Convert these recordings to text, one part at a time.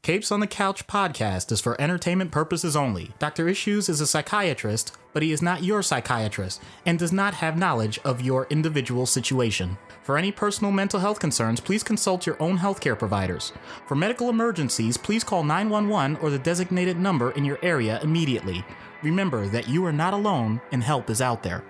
Capes on the Couch podcast is for entertainment purposes only. Dr. Issues is a psychiatrist, but he is not your psychiatrist and does not have knowledge of your individual situation. For any personal mental health concerns, please consult your own healthcare providers. For medical emergencies, please call 911 or the designated number in your area immediately. Remember that you are not alone and help is out there.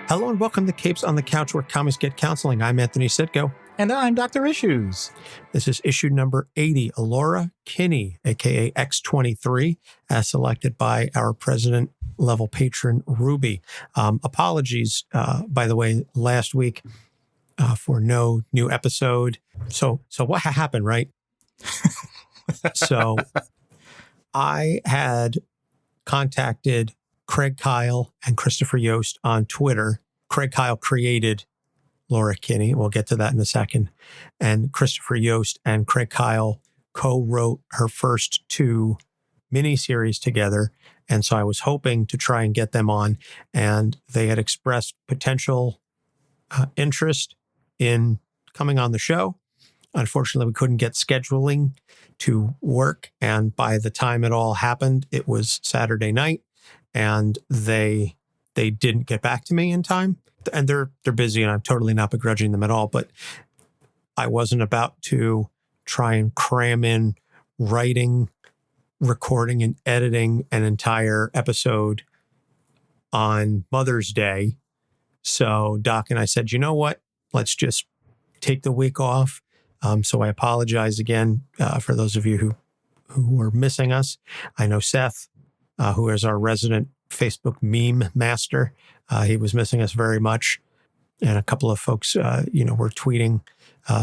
Hello and welcome to Capes on the Couch, where comics get counseling. I'm Anthony Sitko. And I'm Dr. Issues. This is issue number 80, LAURA KINNEY, aka X23, as selected by our president-level patron, Ruby. Apologies, by the way, last week for no new episode. So what happened, right? So I had contacted Craig Kyle and Christopher Yost on Twitter. Craig Kyle created LAURA KINNEY. We'll get to that in a second. And Christopher Yost and Craig Kyle co-wrote her first two miniseries together. And so I was hoping to try and get them on. And they had expressed potential interest in coming on the show. Unfortunately, we couldn't get scheduling to work. And by the time it all happened, it was Saturday night. And they didn't get back to me in time, and they're busy, and I'm totally not begrudging them at all. But I wasn't about to try and cram in writing, recording, and editing an entire episode on Mother's Day. So Doc and I said, you know what? Let's just take the week off. So I apologize again for those of you who were missing us. I know Seth, who is our resident Facebook meme master. He was missing us very much. And a couple of folks, were tweeting.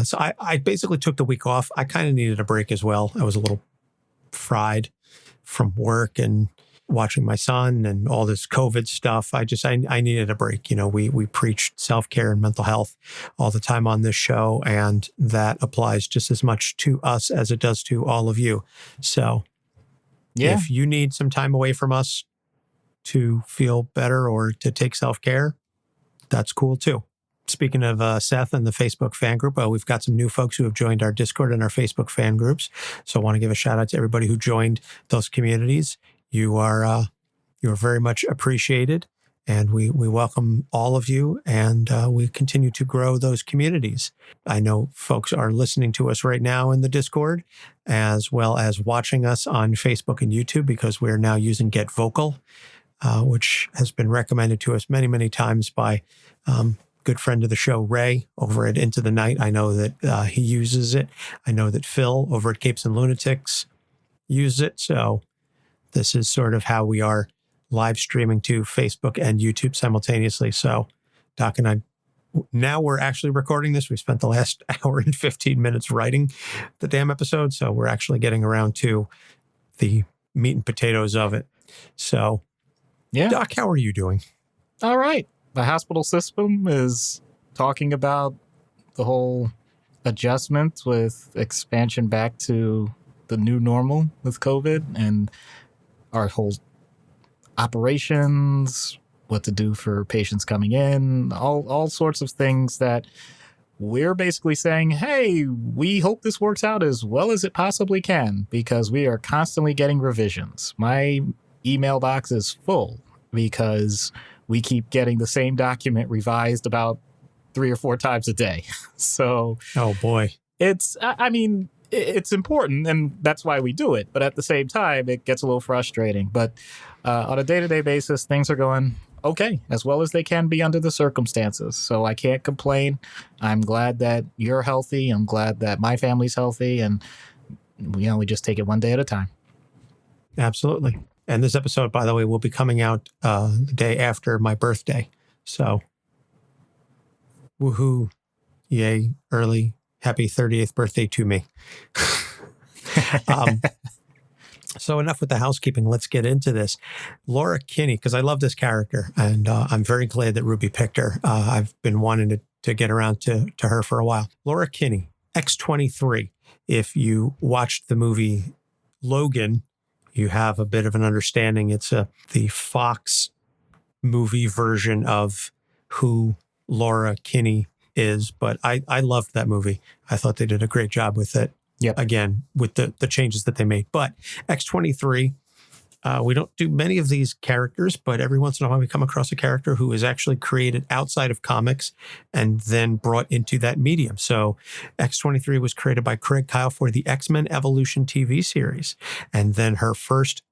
So I basically took the week off. I kind of needed a break as well. I was a little fried from work and watching my son and all this COVID stuff. I needed a break. We preached self-care and mental health all the time on this show. And that applies just as much to us as it does to all of you. So if you need some time away from us to feel better or to take self-care, that's cool too. Speaking of Seth and the Facebook fan group, we've got some new folks who have joined our Discord and our Facebook fan groups. So I want to give a shout out to everybody who joined those communities. You are very much appreciated, and we welcome all of you, and we continue to grow those communities. I know folks are listening to us right now in the Discord, as well as watching us on Facebook and YouTube, because we're now using Get Vocal, which has been recommended to us many, many times by good friend of the show, Ray, over at Into the Night. I know that he uses it. I know that Phil over at Capes and Lunatics uses it. So this is sort of how we are live streaming to Facebook and YouTube simultaneously. So Doc and I, now we're actually recording this. We spent the last hour and 15 minutes writing the damn episode. So we're actually getting around to the meat and potatoes of it. So yeah, Doc, how are you doing? All right. The hospital system is talking about the whole adjustment with expansion back to the new normal with COVID and our whole operations, what to do for patients coming in, all sorts of things that we're basically saying, hey, we hope this works out as well as it possibly can, because we are constantly getting revisions. My email box is full because we keep getting the same document revised about 3 or 4 times a day. So, oh boy, it's important, and that's why we do it. But at the same time, it gets a little frustrating. But on a day-to-day basis, things are going okay, as well as they can be under the circumstances. So I can't complain. I'm glad that you're healthy. I'm glad that my family's healthy. And, we just take it one day at a time. Absolutely. And this episode, by the way, will be coming out the day after my birthday. So, woohoo, yay, early, happy 38th birthday to me. So enough with the housekeeping. Let's get into this. LAURA KINNEY, because I love this character, and I'm very glad that Ruby picked her. I've been wanting to get around to her for a while. LAURA KINNEY, X23. If you watched the movie Logan, you have a bit of an understanding. It's the Fox movie version of who LAURA KINNEY is. But I loved that movie. I thought they did a great job with it. Yep. Again, with the changes that they made. But X-23, we don't do many of these characters, but every once in a while we come across a character who is actually created outside of comics and then brought into that medium. So X-23 was created by Craig Kyle for the X-Men Evolution TV series. And then her first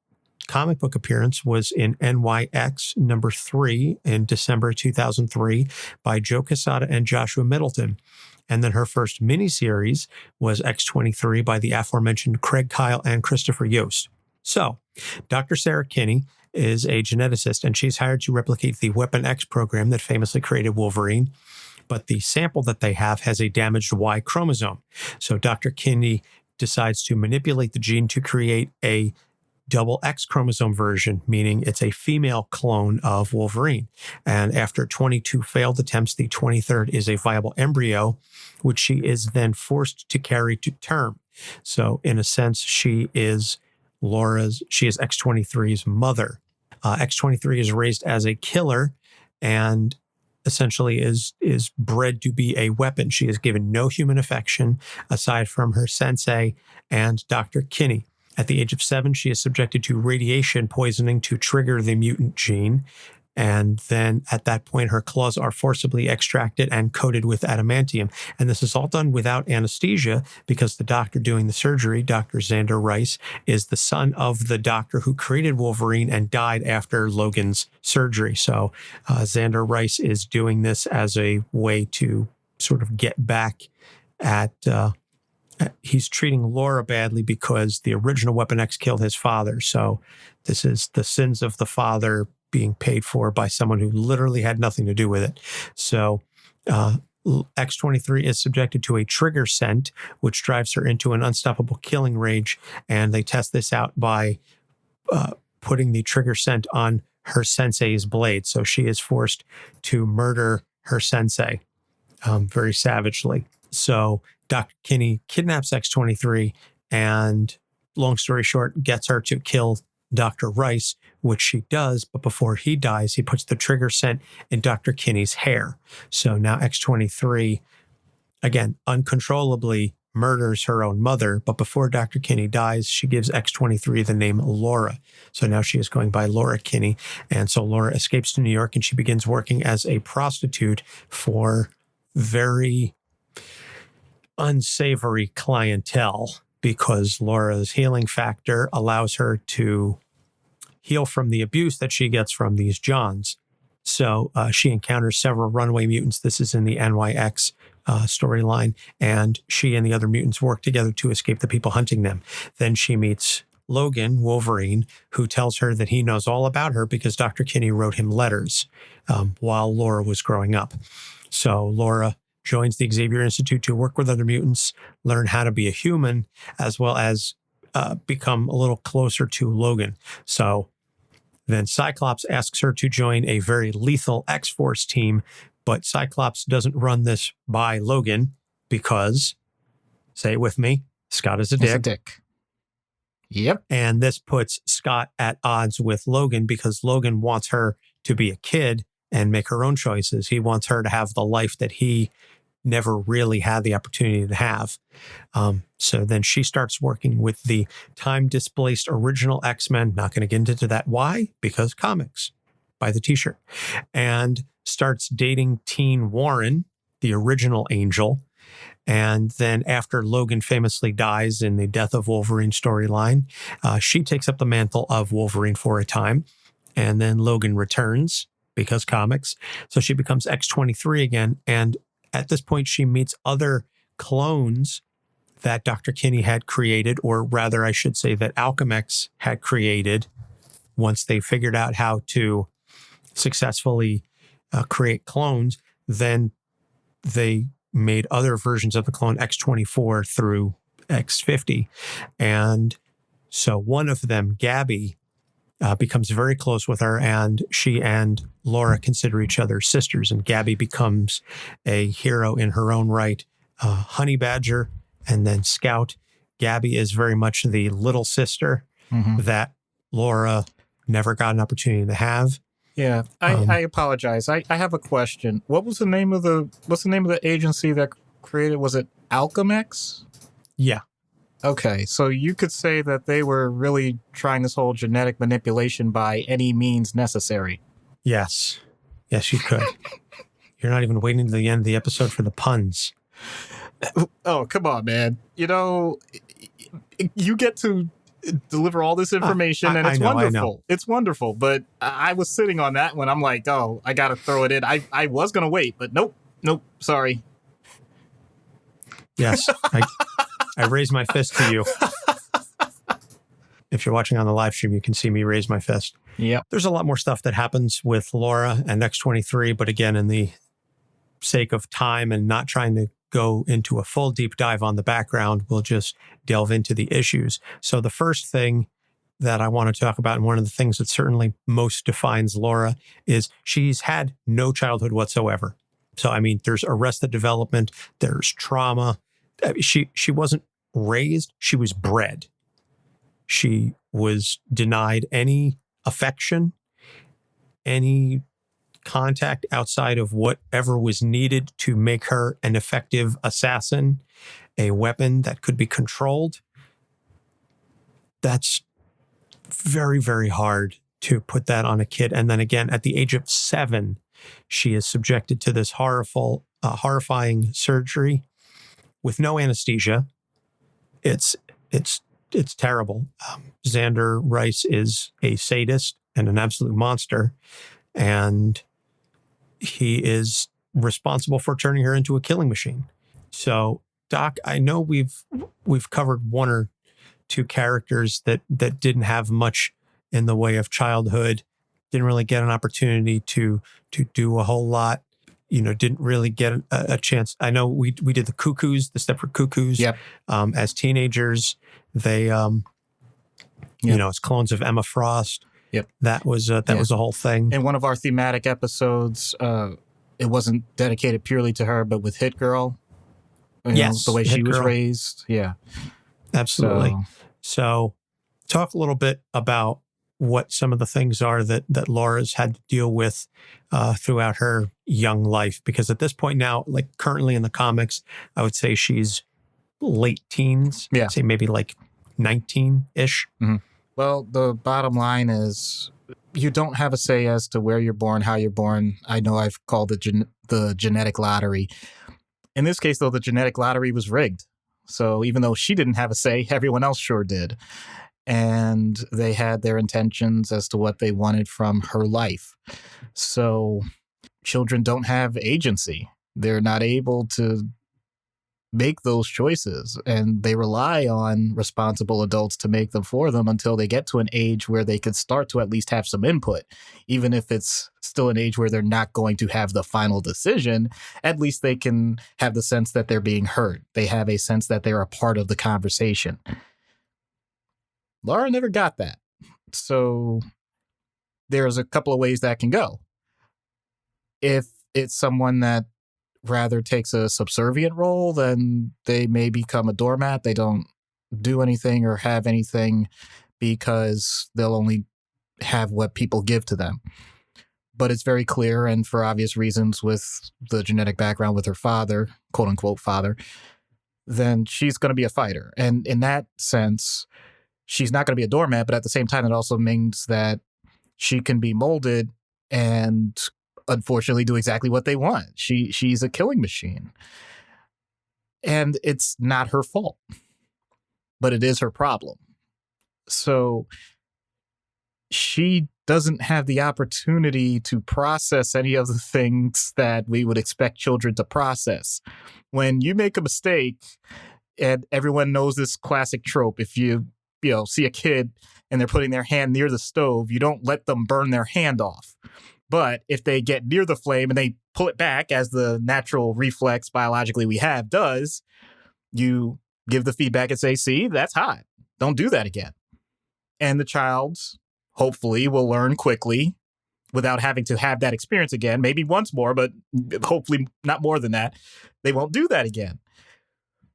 comic book appearance was in NYX number 3 in December 2003 by Joe Quesada and Joshua Middleton. And then her first miniseries was X-23 by the aforementioned Craig Kyle and Christopher Yost. So, Dr. Sarah Kinney is a geneticist, and she's hired to replicate the Weapon X program that famously created Wolverine. But the sample that they have has a damaged Y chromosome. So, Dr. Kinney decides to manipulate the gene to create a double X chromosome version, meaning it's a female clone of Wolverine. And after 22 failed attempts, the 23rd is a viable embryo, which she is then forced to carry to term. So, in a sense, she is X-23's mother. X-23 is raised as a killer and essentially is bred to be a weapon. She is given no human affection aside from her sensei and Dr. Kinney. At the age of 7, she is subjected to radiation poisoning to trigger the mutant gene. And then at that point, her claws are forcibly extracted and coated with adamantium. And this is all done without anesthesia because the doctor doing the surgery, Dr. Xander Rice, is the son of the doctor who created Wolverine and died after Logan's surgery. So Xander Rice is doing this as a way to sort of get back at... he's treating Laura badly because the original Weapon X killed his father. So this is the sins of the father being paid for by someone who literally had nothing to do with it. So X-23 is subjected to a trigger scent, which drives her into an unstoppable killing rage. And they test this out by putting the trigger scent on her sensei's blade. So she is forced to murder her sensei very savagely. So Dr. Kinney kidnaps X-23 and, long story short, gets her to kill Dr. Rice, which she does. But before he dies, he puts the trigger scent in Dr. Kinney's hair. So now X-23, again, uncontrollably murders her own mother. But before Dr. Kinney dies, she gives X-23 the name Laura. So now she is going by Laura Kinney. And so Laura escapes to New York and she begins working as a prostitute for very unsavory clientele because Laura's healing factor allows her to heal from the abuse that she gets from these Johns. So she encounters several runaway mutants. This is in the NYX storyline, and she and the other mutants work together to escape the people hunting them. Then she meets Logan, Wolverine, who tells her that he knows all about her because Dr. Kinney wrote him letters while Laura was growing up. So Laura joins the Xavier Institute to work with other mutants, learn how to be a human, as well as become a little closer to Logan. So then Cyclops asks her to join a very lethal X-Force team, but Cyclops doesn't run this by Logan because, say it with me, Scott is a dick. It's a dick. Yep. And this puts Scott at odds with Logan because Logan wants her to be a kid and make her own choices. He wants her to have the life that he never really had the opportunity to have. So then she starts working with the time-displaced original X-Men. Not going to get into that. Why? Because comics. Buy the t-shirt. And starts dating teen Warren, the original Angel. And then after Logan famously dies in the Death of Wolverine storyline, she takes up the mantle of Wolverine for a time. And then Logan returns because comics. So she becomes X-23 again. And at this point, she meets other clones that Dr. Kinney had created, or rather, I should say that Alchemex had created once they figured out how to successfully create clones. Then they made other versions of the clone X-24 through X-50. And so one of them, Gabby, becomes very close with her, and she and Laura consider each other sisters, and Gabby becomes a hero in her own right. Honey Badger and then Scout. Gabby is very much the little sister that Laura never got an opportunity to have. Yeah, I apologize. I have a question. What's the name of the agency that created? Was it Alchemex? Yeah. Okay, so you could say that they were really trying this whole genetic manipulation by any means necessary. Yes. Yes, you could. You're not even waiting to the end of the episode for the puns. Oh, come on, man. You know, you get to deliver all this information, and it's wonderful. It's wonderful, but I was sitting on that when I'm like, oh, I got to throw it in. I was going to wait, but nope, sorry. Yes, I raise my fist to you. If you're watching on the live stream, you can see me raise my fist. Yeah. There's a lot more stuff that happens with Laura and X-23, but again, in the sake of time and not trying to go into a full deep dive on the background, we'll just delve into the issues. So the first thing that I want to talk about, and one of the things that certainly most defines Laura, is she's had no childhood whatsoever. So, I mean, there's arrested development, there's trauma. She wasn't raised, she was bred. She was denied any affection, any contact outside of whatever was needed to make her an effective assassin, a weapon that could be controlled. That's very, very hard to put that on a kid. And then again, at the age of 7, she is subjected to this horrifying surgery with no anesthesia. It's terrible. Xander Rice is a sadist and an absolute monster, and he is responsible for turning her into a killing machine. So, Doc, I know we've covered one or two characters that didn't have much in the way of childhood, didn't really get an opportunity to do a whole lot. You know, didn't really get a chance. I know we did the Cuckoos, the Stepford Cuckoos. Yep. As teenagers, they, you know, as clones of Emma Frost. Yep. That was a whole thing. In one of our thematic episodes, it wasn't dedicated purely to her, but with Hit Girl. Yes. The way she was raised. Yeah. Absolutely. So talk a little bit about what some of the things are that Laura's had to deal with throughout her young life. Because at this point now, like currently in the comics, I would say she's late teens. Yeah. Say maybe like 19-ish. Mm-hmm. Well, the bottom line is you don't have a say as to where you're born, how you're born. I know I've called it the genetic lottery. In this case, though, the genetic lottery was rigged. So even though she didn't have a say, everyone else sure did. And they had their intentions as to what they wanted from her life. So children don't have agency. They're not able to make those choices, and they rely on responsible adults to make them for them until they get to an age where they could start to at least have some input. Even if it's still an age where they're not going to have the final decision, at least they can have the sense that they're being heard. They have a sense that they're a part of the conversation. Laura never got that. So there's a couple of ways that can go. If it's someone that rather takes a subservient role, then they may become a doormat. They don't do anything or have anything because they'll only have what people give to them. But it's very clear, and for obvious reasons with the genetic background with her father, quote unquote father, then she's going to be a fighter. And in that sense, she's not going to be a doormat, but at the same time, it also means that she can be molded and unfortunately do exactly what they want. She's a killing machine. And it's not her fault, but it is her problem. So she doesn't have the opportunity to process any of the things that we would expect children to process. When you make a mistake, and everyone knows this classic trope, if you see a kid and they're putting their hand near the stove, you don't let them burn their hand off. But if they get near the flame and they pull it back, as the natural reflex biologically we have does, you give the feedback and say, see, that's hot. Don't do that again. And the child hopefully will learn quickly without having to have that experience again, maybe once more, but hopefully not more than that. They won't do that again.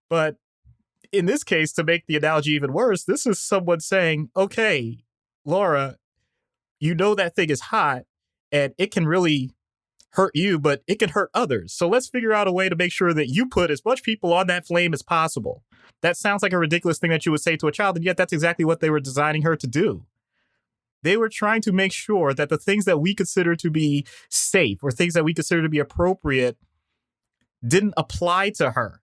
But in this case, to make the analogy even worse, this is someone saying, okay, Laura, you know that thing is hot, And it can really hurt you, but it can hurt others. So let's figure out a way to make sure that you put as much people on that flame as possible. That sounds like a ridiculous thing that you would say to a child, and yet that's exactly what they were designing her to do. They were trying to make sure that the things that we consider to be safe or things that we consider to be appropriate didn't apply to her.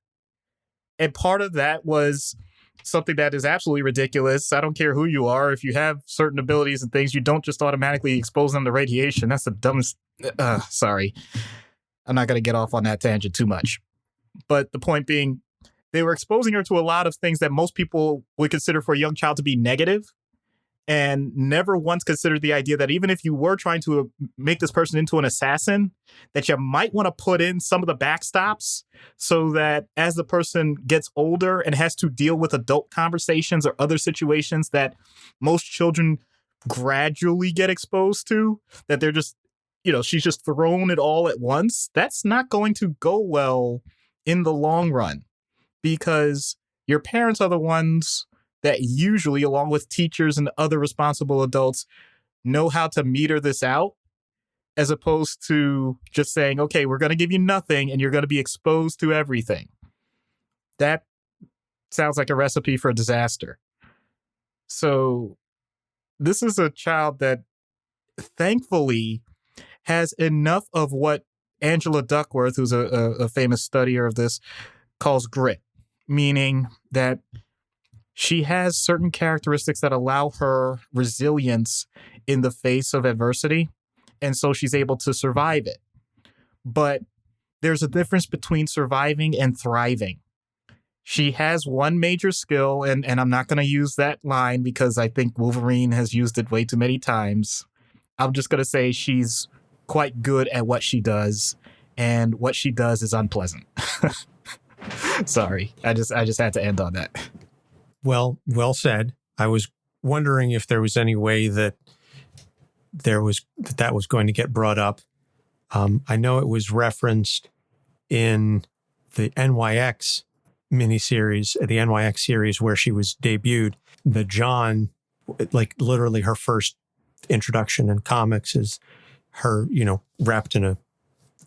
And part of that was something that is absolutely ridiculous. I don't care who you are. If you have certain abilities and things, you don't just automatically expose them to radiation. That's the dumbest. Sorry. I'm not going to get off on that tangent too much. But the point being, they were exposing her to a lot of things that most people would consider for a young child to be negative, and never once considered the idea that even if you were trying to make this person into an assassin, that you might want to put in some of the backstops so that as the person gets older and has to deal with adult conversations or other situations that most children gradually get exposed to, that they're just, she's just thrown it all at once. That's not going to go well in the long run, because your parents are the ones that usually, along with teachers and other responsible adults, know how to meter this out, as opposed to just saying, okay, we're going to give you nothing and you're going to be exposed to everything. That sounds like a recipe for disaster. So this is a child that thankfully has enough of what Angela Duckworth, who's a famous studier of this, calls grit, meaning that she has certain characteristics that allow her resilience in the face of adversity, and so she's able to survive it. But there's a difference between surviving and thriving. She has one major skill, and I'm not going to use that line because I think Wolverine has used it way too many times. I'm just going to say she's quite good at what she does, and what she does is unpleasant. Sorry, I just had to end on that. Well said. I was wondering if there was any way that that was going to get brought up. I know it was referenced in the NYX miniseries, the NYX series where she was debuted. The John, like literally her first introduction in comics is her, wrapped in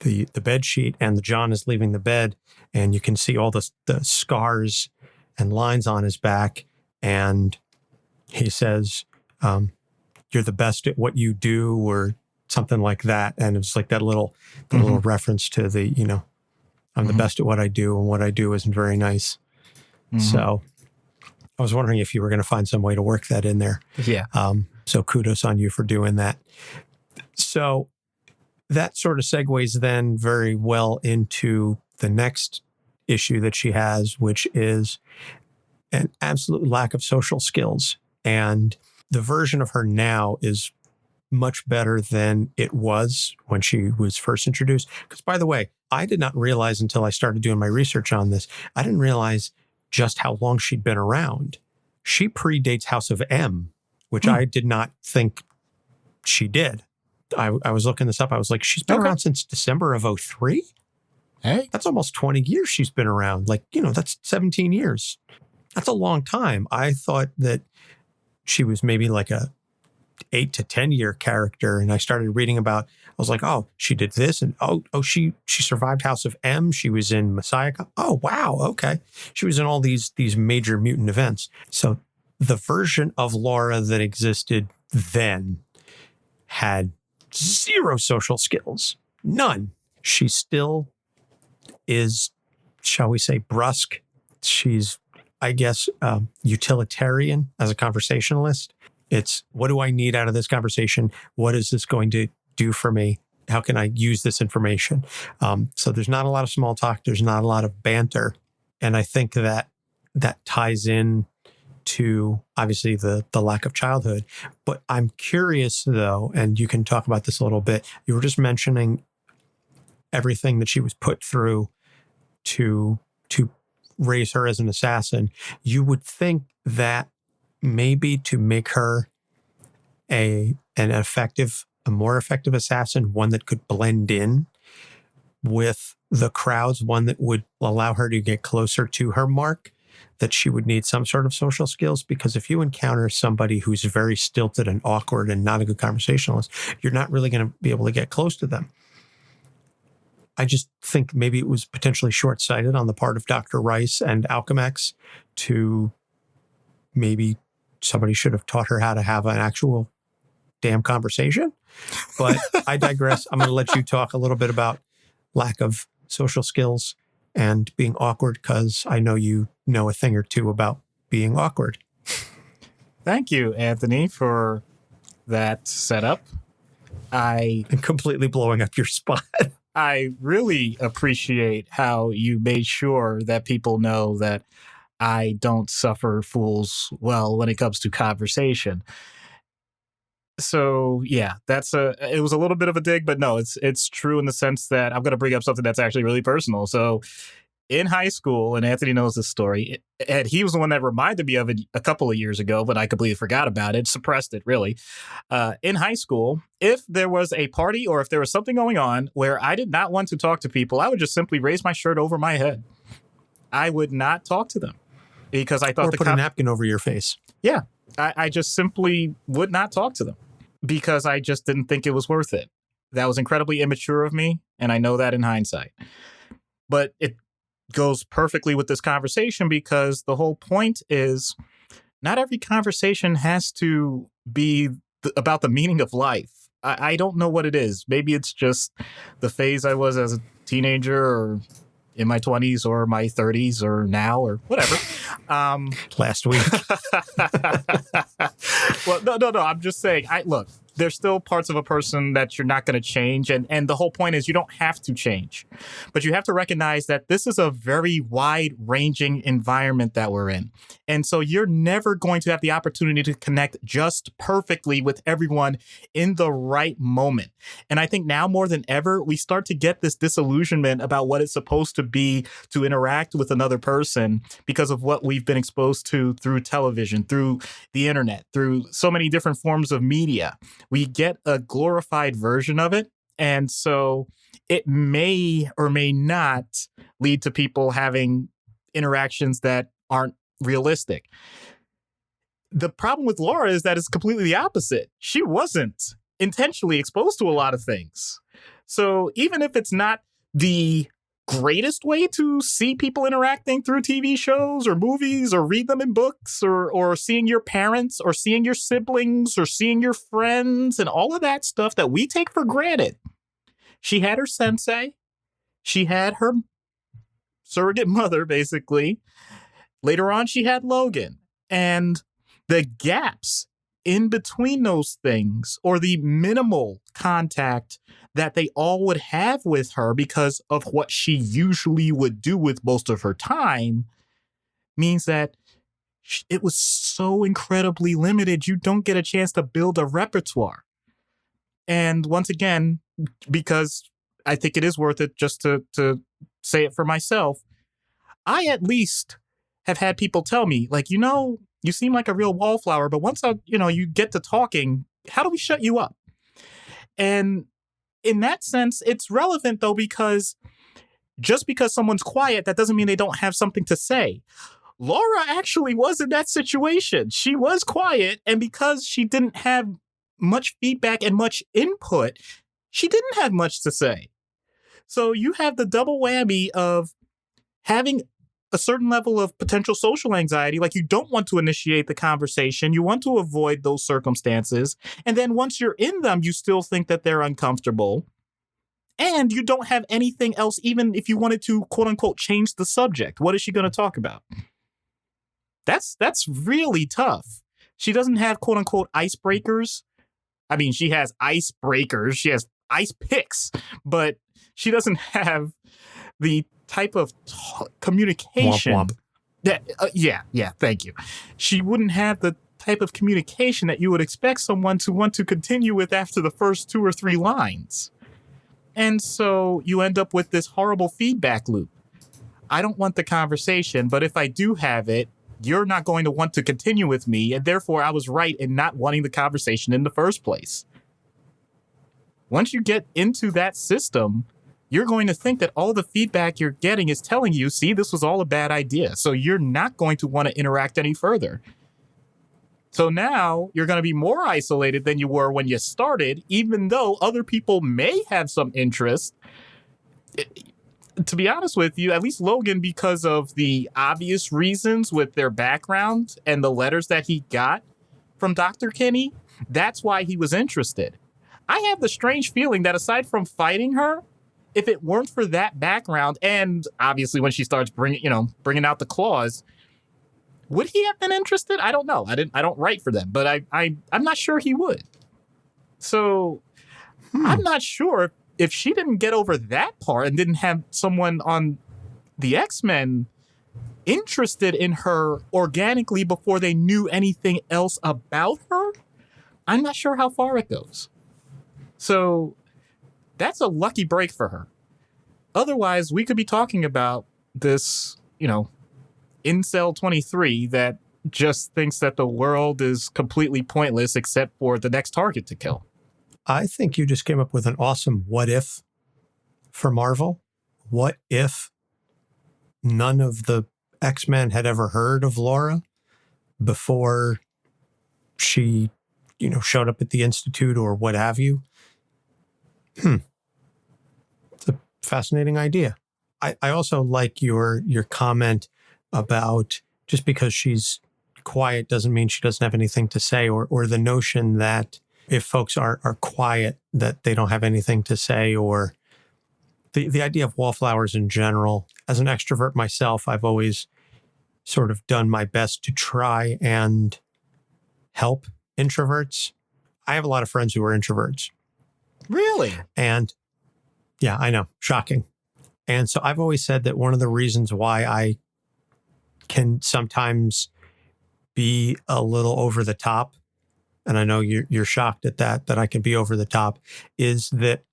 the bed sheet, and the John is leaving the bed, and you can see all the scars and lines on his back, and he says, "You're the best at what you do," or something like that. And it's like that little reference to the, I'm the best at what I do, and what I do isn't very nice. So I was wondering if you were going to find some way to work that in there. Yeah. So kudos on you for doing that. So that sort of segues then very well into the next issue that she has, which is an absolute lack of social skills. And the version of her now is much better than it was when she was first introduced. Because, by the way, I did not realize until I started doing my research on this, I didn't realize just how long she'd been around. She predates House of M, which I did not think she did. I was looking this up. I was like, she's been around since December of 2003? Hey, that's almost 20 years she's been around. Like, that's 17 years. That's a long time. I thought that she was maybe like a 8 to 10 year character. And I started reading about, I was like, oh, she did this. And she survived House of M. She was in Messiah. Oh, wow. Okay. She was in all these major mutant events. So the version of Laura that existed then had zero social skills. None. She still is, shall we say, brusque. She's, I guess, utilitarian as a conversationalist. It's, what do I need out of this conversation? What is this going to do for me? How can I use this information? So there's not a lot of small talk. There's not a lot of banter. And I think that ties in to obviously the lack of childhood. But I'm curious though, and you can talk about this a little bit. You were just mentioning everything that she was put through to raise her as an assassin. You would think that maybe to make her a more effective assassin, one that could blend in with the crowds, one that would allow her to get closer to her mark, that she would need some sort of social skills, because if you encounter somebody who's very stilted and awkward and not a good conversationalist, you're not really going to be able to get close to them. I just think maybe it was potentially short-sighted on the part of Dr. Rice and Alchemex to maybe somebody should have taught her how to have an actual damn conversation. But I digress. I'm going to let you talk a little bit about lack of social skills and being awkward, because I know you know a thing or two about being awkward. Thank you, Anthony, for that setup. And completely blowing up your spot. I really appreciate how you made sure that people know that I don't suffer fools well when it comes to conversation. So yeah, it was a little bit of a dig, but no, it's true in the sense that I'm going to bring up something that's actually really personal. So in high school, and Anthony knows this story, and he was the one that reminded me of it a couple of years ago, but I completely forgot about it, suppressed it really. In high school, if there was a party or if there was something going on where I did not want to talk to people, I would just simply raise my shirt over my head. I would not talk to them because I thought or put a napkin over your face. Yeah, I just simply would not talk to them because I just didn't think it was worth it. That was incredibly immature of me, and I know that in hindsight. But it goes perfectly with this conversation because the whole point is not every conversation has to be about the meaning of life. I don't know what it is. Maybe it's just the phase I was as a teenager or in my 20s or my 30s or now or whatever. Last week. Well, no. I'm just saying, look, there's still parts of a person that you're not going to change. And the whole point is you don't have to change. But you have to recognize that this is a very wide-ranging environment that we're in. And so you're never going to have the opportunity to connect just perfectly with everyone in the right moment. And I think now more than ever, we start to get this disillusionment about what it's supposed to be to interact with another person because of what we've been exposed to through television, through the internet, through so many different forms of media. We get a glorified version of it. And so it may or may not lead to people having interactions that aren't realistic. The problem with Laura is that it's completely the opposite. She wasn't intentionally exposed to a lot of things. So even if it's not the greatest way to see people interacting through TV shows or movies or read them in books or seeing your parents or seeing your siblings or seeing your friends and all of that stuff that we take for granted. She had her sensei. She had her surrogate mother, basically. Later on, she had Logan. And the gaps in between those things, or the minimal contact that they all would have with her because of what she usually would do with most of her time, means that it was so incredibly limited, you don't get a chance to build a repertoire. And once again, because I think it is worth it just to say it for myself, I at least have had people tell me, like, you seem like a real wallflower, but once you get to talking, how do we shut you up? And in that sense, it's relevant, though, because just because someone's quiet, that doesn't mean they don't have something to say. Laura actually was in that situation. She was quiet, and because she didn't have much feedback and much input, she didn't have much to say. So you have the double whammy of having a certain level of potential social anxiety, like you don't want to initiate the conversation, you want to avoid those circumstances, and then once you're in them, you still think that they're uncomfortable, and you don't have anything else, even if you wanted to, quote unquote, change the subject. What is she going to talk about? That's really tough. She doesn't have, quote unquote, icebreakers. I mean, she has icebreakers, she has ice picks, but she doesn't have the type of communication womp, womp. that, thank you. She wouldn't have the type of communication that you would expect someone to want to continue with after the first 2 or 3 lines. And so you end up with this horrible feedback loop. I don't want the conversation, but if I do have it, you're not going to want to continue with me, and therefore I was right in not wanting the conversation in the first place. Once you get into that system, you're going to think that all the feedback you're getting is telling you, see, this was all a bad idea. So you're not going to want to interact any further. So now you're going to be more isolated than you were when you started, even though other people may have some interest. To be honest with you, at least Logan, because of the obvious reasons with their background and the letters that he got from Dr. Kinney, that's why he was interested. I have the strange feeling that aside from fighting her, if it weren't for that background, and obviously when she starts bringing out the claws, would he have been interested? I don't know. I don't write for them, but I'm not sure he would. So I'm not sure if she didn't get over that part and didn't have someone on the X-Men interested in her organically before they knew anything else about her, I'm not sure how far it goes. So that's a lucky break for her. Otherwise, we could be talking about this, incel 23 that just thinks that the world is completely pointless except for the next target to kill. I think you just came up with an awesome what if for Marvel. What if none of the X-Men had ever heard of Laura before she, showed up at the Institute or what have you? It's a fascinating idea. I also like your comment about just because she's quiet doesn't mean she doesn't have anything to say, or the notion that if folks are quiet, that they don't have anything to say, or the idea of wallflowers in general. As an extrovert myself, I've always sort of done my best to try and help introverts. I have a lot of friends who are introverts. Really? And yeah, I know, shocking. And so I've always said that one of the reasons why I can sometimes be a little over the top, and I know you're shocked at that I can be over the top, is that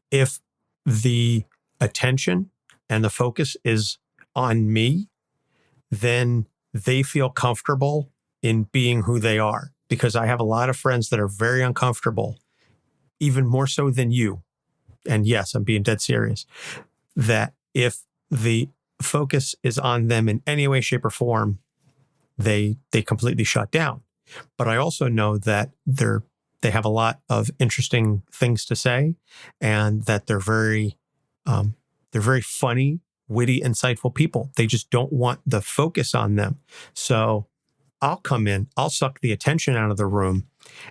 if the attention and the focus is on me, then they feel comfortable in being who they are. Because I have a lot of friends that are very uncomfortable, even more so than you. And yes, I'm being dead serious, that if the focus is on them in any way, shape, or form, they completely shut down. But I also know that they have a lot of interesting things to say, and that they're very funny, witty, insightful people. They just don't want the focus on them. So I'll come in, I'll suck the attention out of the room,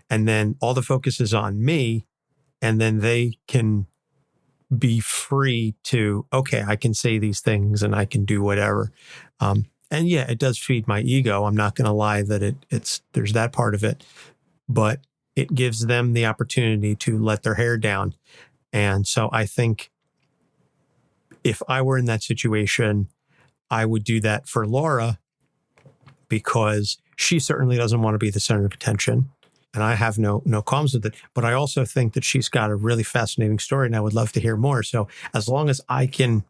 and then all the focus is on me, and then they can be free to, okay, I can say these things and I can do whatever. And yeah, it does feed my ego. I'm not going to lie that there's that part of it, but it gives them the opportunity to let their hair down. And so I think if I were in that situation, I would do that for Laura, because she certainly doesn't want to be the center of attention. And I have no qualms with it. But I also think that she's got a really fascinating story, and I would love to hear more. So as long as I can,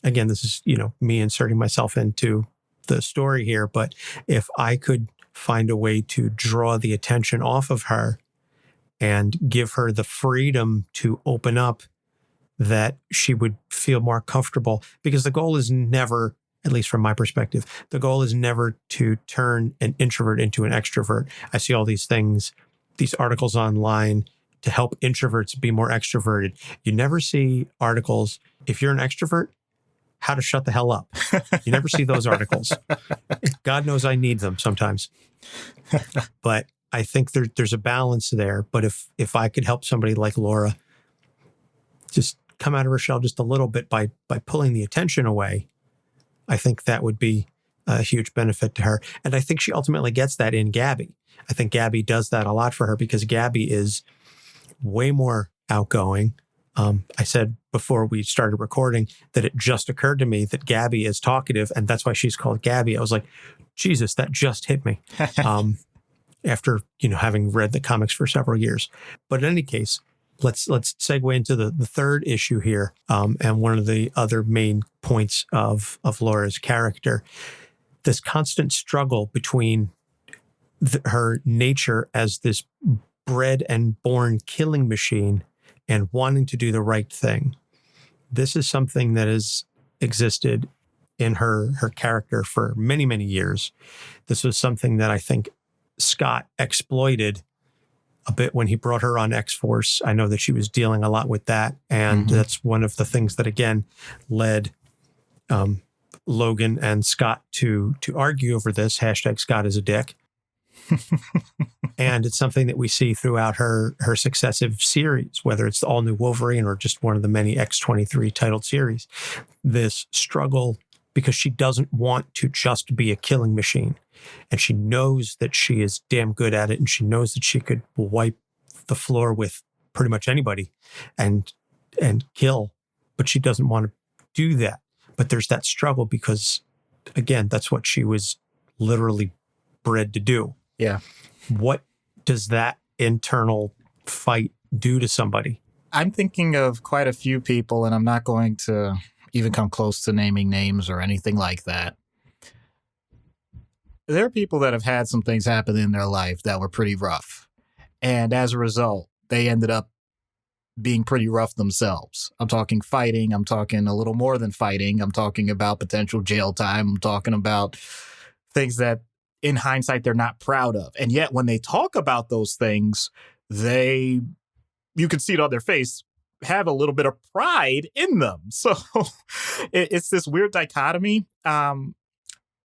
again, this is, me inserting myself into the story here, but if I could find a way to draw the attention off of her and give her the freedom to open up, that she would feel more comfortable. Because the goal is never, at least from my perspective, the goal is never to turn an introvert into an extrovert. I see all these things, these articles online to help introverts be more extroverted. You never see articles, if you're an extrovert, how to shut the hell up. You never see those articles. God knows I need them sometimes. But I think there's a balance there. But if I could help somebody like Laura just come out of her shell just a little bit by pulling the attention away, I think that would be a huge benefit to her. And I think she ultimately gets that in Gabby. I think Gabby does that a lot for her, because Gabby is way more outgoing. I said before we started recording that it just occurred to me that Gabby is talkative, and that's why she's called Gabby. I was like, Jesus, that just hit me. After, having read the comics for several years. But in any case, let's segue into the third issue here, and one of the other main points of Laura's character, this constant struggle between her nature as this bred and born killing machine and wanting to do the right thing. this is something that has existed in her character for many, many years. This was something that I think Scott exploited a bit when he brought her on X-Force. I know that she was dealing a lot with that. And that's one of the things that, again, led Logan and Scott to argue over this. Hashtag Scott is a dick. And it's something that we see throughout her successive series, whether it's the all-new Wolverine or just one of the many X-23 titled series. This struggle because she doesn't want to just be a killing machine. And she knows that she is damn good at it, and she knows that she could wipe the floor with pretty much anybody and kill, but she doesn't want to do that. But there's that struggle because, again, that's what she was literally bred to do. Yeah. What does that internal fight do to somebody? I'm thinking of quite a few people, and I'm not going to even come close to naming names or anything like that. There are people that have had some things happen in their life that were pretty rough. And as a result, they ended up being pretty rough themselves. I'm talking fighting. I'm talking a little more than fighting. I'm talking about potential jail time. I'm talking about things that in hindsight, they're not proud of. And yet when they talk about those things, you can see it on their face, have a little bit of pride in them. So it's this weird dichotomy.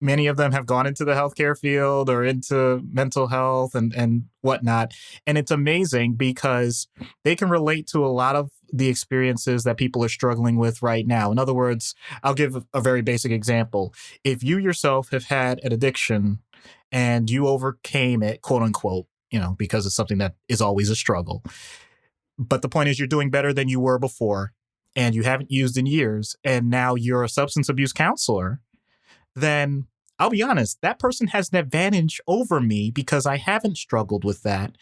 Many of them have gone into the healthcare field or into mental health and whatnot. And it's amazing because they can relate to a lot of the experiences that people are struggling with right now. In other words, I'll give a very basic example. If you yourself have had an addiction and you overcame it, quote unquote, because it's something that is always a struggle. But the point is you're doing better than you were before and you haven't used in years. And now you're a substance abuse counselor. Then I'll be honest, that person has an advantage over me because I haven't struggled with that.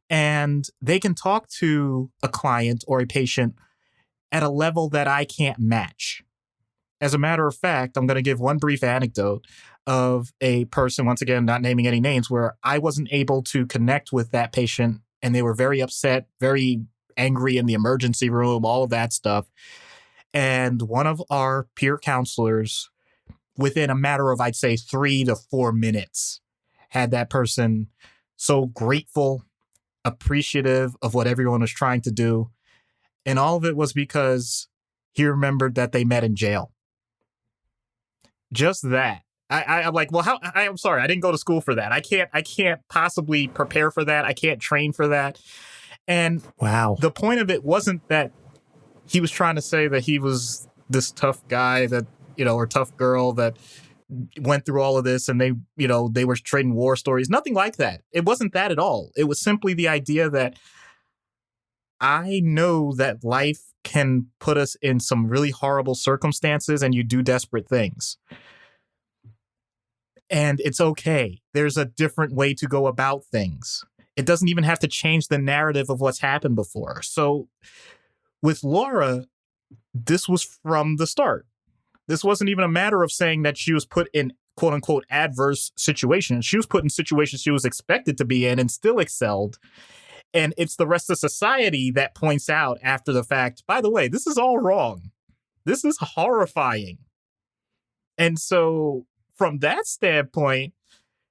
And they can talk to a client or a patient at a level that I can't match. As a matter of fact, I'm going to give one brief anecdote of a person, once again, not naming any names, where I wasn't able to connect with that patient and they were very upset, very angry in the emergency room, all of that stuff. And one of our peer counselors, within a matter of, I'd say, 3 to 4 minutes, had that person so grateful, appreciative of what everyone was trying to do. And all of it was because he remembered that they met in jail. Just that. I'm like, well, I'm sorry, I didn't go to school for that. I can't possibly prepare for that. I can't train for that. And wow, the point of it wasn't that he was trying to say that he was this tough guy that, or tough girl that went through all of this and they were trading war stories. Nothing like that. It wasn't that at all. It was simply the idea that I know that life can put us in some really horrible circumstances and you do desperate things. And it's okay. There's a different way to go about things. It doesn't even have to change the narrative of what's happened before. So with Laura, this was from the start. This wasn't even a matter of saying that she was put in quote unquote adverse situations. She was put in situations she was expected to be in and still excelled. And it's the rest of society that points out after the fact, by the way, this is all wrong. This is horrifying. And so from that standpoint,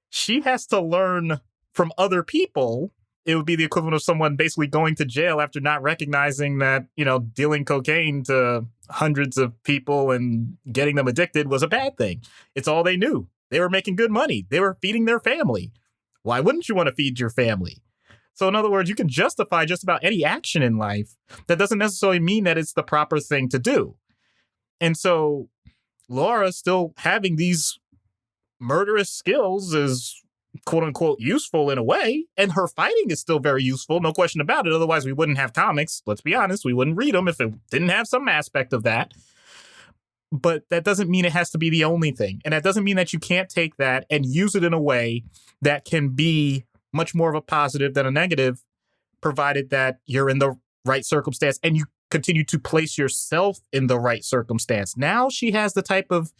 she has to learn from other people. It would be the equivalent of someone basically going to jail after not recognizing that, dealing cocaine to hundreds of people and getting them addicted was a bad thing. It's all they knew. They were making good money. They were feeding their family. Why wouldn't you want to feed your family? So in other words, you can justify just about any action in life. That doesn't necessarily mean that it's the proper thing to do. And so Laura still having these murderous skills is quote unquote useful in a way, and her fighting is still very useful, no question about it. Otherwise we wouldn't have comics. Let's be honest, we wouldn't read them if it didn't have some aspect of that. But that doesn't mean it has to be the only thing, and that doesn't mean that you can't take that and use it in a way that can be much more of a positive than a negative, provided that you're in the right circumstance and you continue to place yourself in the right circumstance. Now she has the type of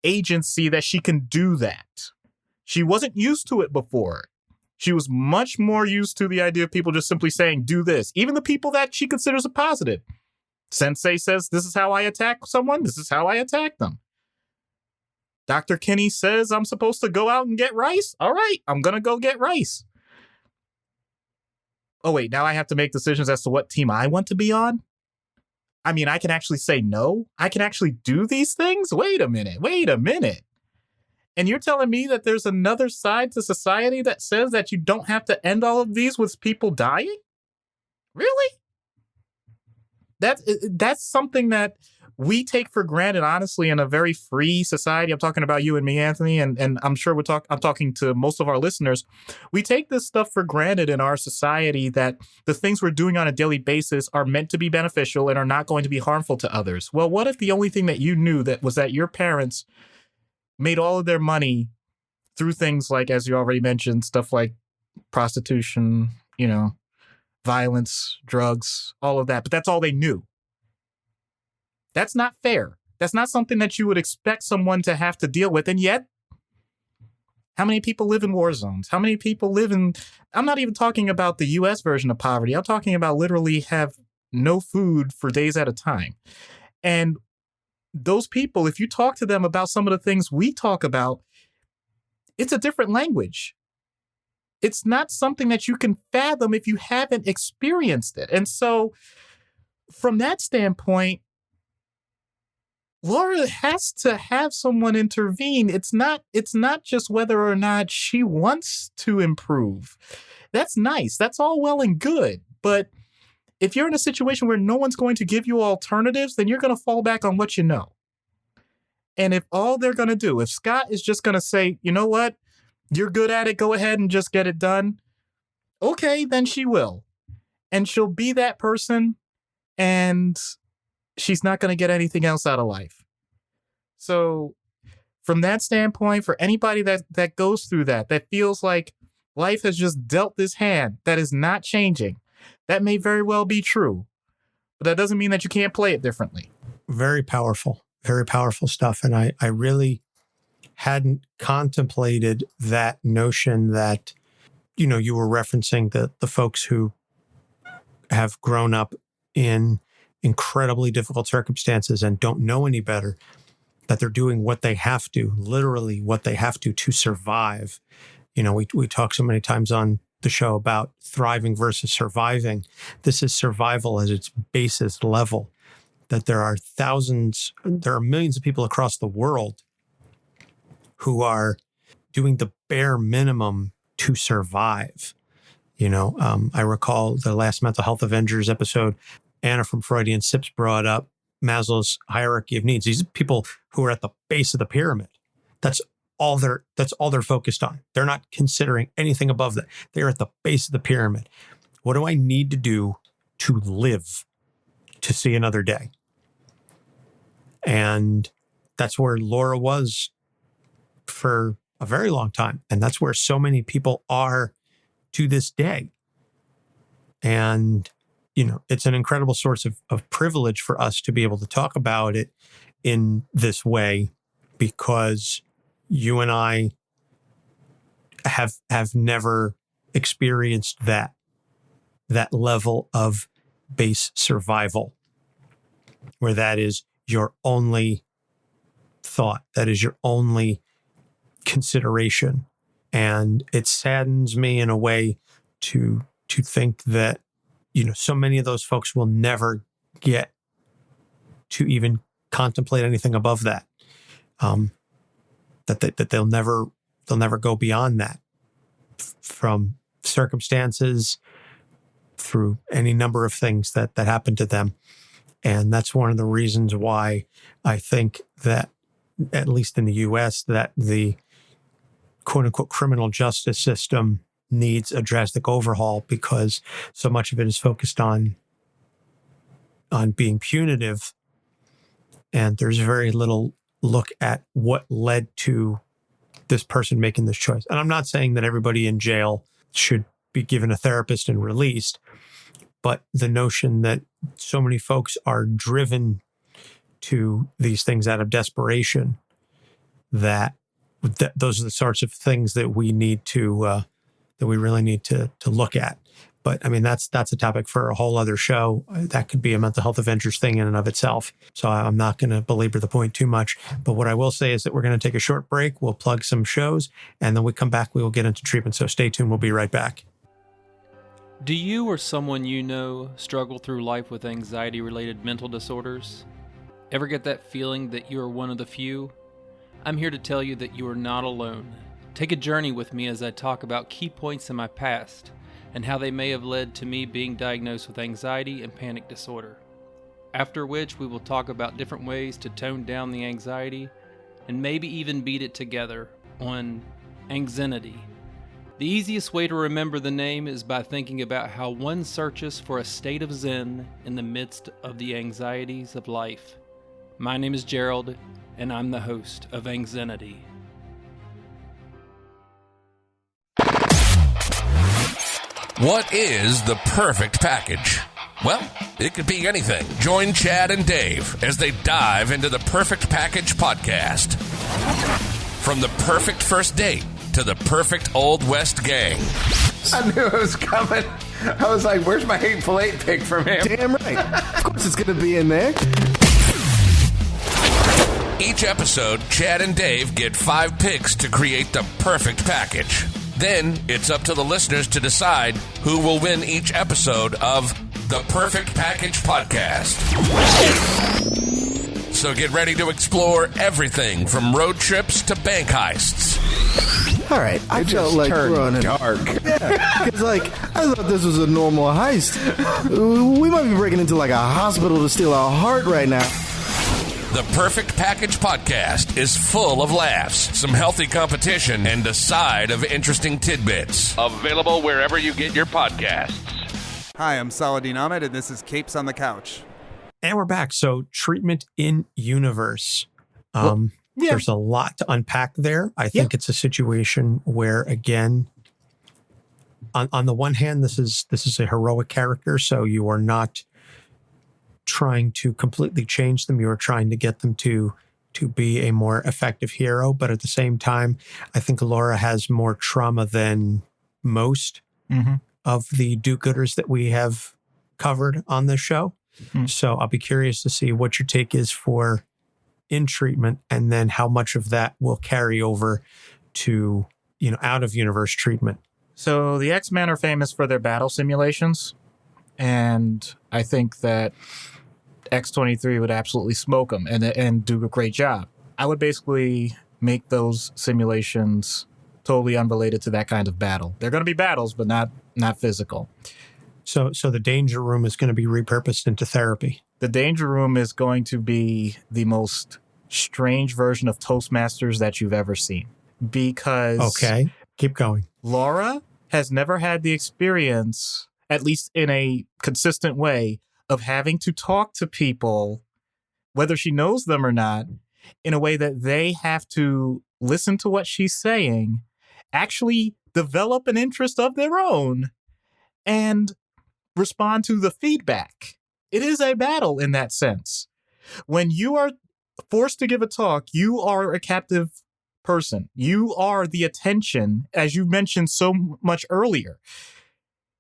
agency that she can do that. She wasn't used to it before. She was much more used to the idea of people just simply saying, do this. Even the people that she considers a positive. Sensei says, this is how I attack someone. This is how I attack them. Dr. Kinney says I'm supposed to go out and get rice. All right, I'm going to go get rice. Oh, wait, now I have to make decisions as to what team I want to be on? I mean, I can actually say no? I can actually do these things? Wait a minute. And you're telling me that there's another side to society that says that you don't have to end all of these with people dying? Really? That's something that we take for granted, honestly, in a very free society. I'm talking about you and me, Anthony, and I'm sure I'm talking to most of our listeners. We take this stuff for granted in our society, that the things we're doing on a daily basis are meant to be beneficial and are not going to be harmful to others. Well, what if the only thing that you knew that was that your parents made all of their money through things like, as you already mentioned, stuff like prostitution, violence, drugs, all of that, but that's all they knew? That's not fair. That's not something that you would expect someone to have to deal with. And yet, how many people live in war zones? How many people live in, I'm not even talking about the US version of poverty. I'm talking about literally have no food for days at a time. And those people, if you talk to them about some of the things we talk about, it's a different language. It's not something that you can fathom if you haven't experienced it. And so from that standpoint, Laura has to have someone intervene. It's not just whether or not she wants to improve. That's nice. That's all well and good. But if you're in a situation where no one's going to give you alternatives, then you're going to fall back on what you know. And if all they're going to do, if Scott is just going to say, you know what, you're good at it, go ahead and just get it done. Okay, then she will. And she'll be that person, and she's not going to get anything else out of life. So from that standpoint, for anybody that goes through that feels like life has just dealt this hand that is not changing, that may very well be true. But that doesn't mean that you can't play it differently. Very powerful stuff. And I really hadn't contemplated that notion that, you were referencing the folks who have grown up in incredibly difficult circumstances and don't know any better, that they're doing what they have to, literally what they have to survive. We talk so many times on the show about thriving versus surviving. This is survival at its basest level, that there are millions of people across the world who are doing the bare minimum to survive. I recall the last Mental Health Avengers episode, Anna from Freudian Sips brought up Maslow's hierarchy of needs. These are people who are at the base of the pyramid. That's all they're focused on. They're not considering anything above that. They're at the base of the pyramid. What do I need to do to live to see another day? And that's where Laura was for a very long time. And that's where so many people are to this day. And it's an incredible source of privilege for us to be able to talk about it in this way, because you and I have never experienced that level of base survival, where that is your only thought, that is your only consideration. And it saddens me in a way to think that so many of those folks will never get to even contemplate anything above that. That they'll never go beyond that, from circumstances, through any number of things that happen to them. And that's one of the reasons why I think that, at least in the US, that the quote unquote criminal justice system needs a drastic overhaul, because so much of it is focused on being punitive, and there's very little look at what led to this person making this choice. And I'm not saying that everybody in jail should be given a therapist and released, but the notion that so many folks are driven to these things out of desperation, that those are the sorts of things that we need to that we really need to look at. But I mean, that's a topic for a whole other show. That could be a mental health Avengers thing in and of itself. So I'm not going to belabor the point too much. But what I will say is that we're going to take a short break. We'll plug some shows, and then we come back, we will get into treatment. So stay tuned. We'll be right back. Do you or someone you know struggle through life with anxiety-related mental disorders? Ever get that feeling that you are one of the few? I'm here to tell you that you are not alone. Take a journey with me as I talk about key points in my past and how they may have led to me being diagnosed with anxiety and panic disorder. After which, we will talk about different ways to tone down the anxiety and maybe even beat it together on anxiety. The easiest way to remember the name is by thinking about how one searches for a state of zen in the midst of the anxieties of life. My name is Gerald, and I'm the host of Anxiety. What is the perfect package? Well, it could be anything. Join Chad and Dave as they dive into the Perfect Package podcast. From the perfect first date to the perfect Old West gang. I knew it was coming. I was like, where's my Hateful Eight pick from him? Damn right. Of course it's going to be in there. Each episode, Chad and Dave get 5 picks to create the perfect package. Then, it's up to the listeners to decide who will win each episode of the Perfect Package podcast. So get ready to explore everything from road trips to bank heists. All right, I felt like we're on dark. Yeah, because I thought this was a normal heist. We might be breaking into like a hospital to steal our heart right now. The Perfect Package podcast is full of laughs, some healthy competition, and a side of interesting tidbits. Available wherever you get your podcasts. Hi, I'm Saladin Ahmed, and this is Capes on the Couch. And we're back. So treatment in universe. There's a lot to unpack there. I think it's a situation where, again, on the one hand, this is a heroic character, so you are not trying to completely change them. You are trying to get them to be a more effective hero. But at the same time, I think Laura has more trauma than most of the do-gooders that we have covered on this show. So I'll be curious to see what your take is for in treatment, and then how much of that will carry over to, out of universe treatment. So the X-Men are famous for their battle simulations, and I think that X-23 would absolutely smoke them and do a great job. I would basically make those simulations totally unrelated to that kind of battle. They're going to be battles, but not physical. So the danger room is going to be repurposed into therapy. The danger room is going to be the most strange version of Toastmasters that you've ever seen. Because... Okay, keep going. Laura has never had the experience, at least in a consistent way, of having to talk to people, whether she knows them or not, in a way that they have to listen to what she's saying, actually develop an interest of their own, and respond to the feedback. It is a battle in that sense. When you are forced to give a talk, you are a captive person. You are the attention, as you mentioned so much earlier.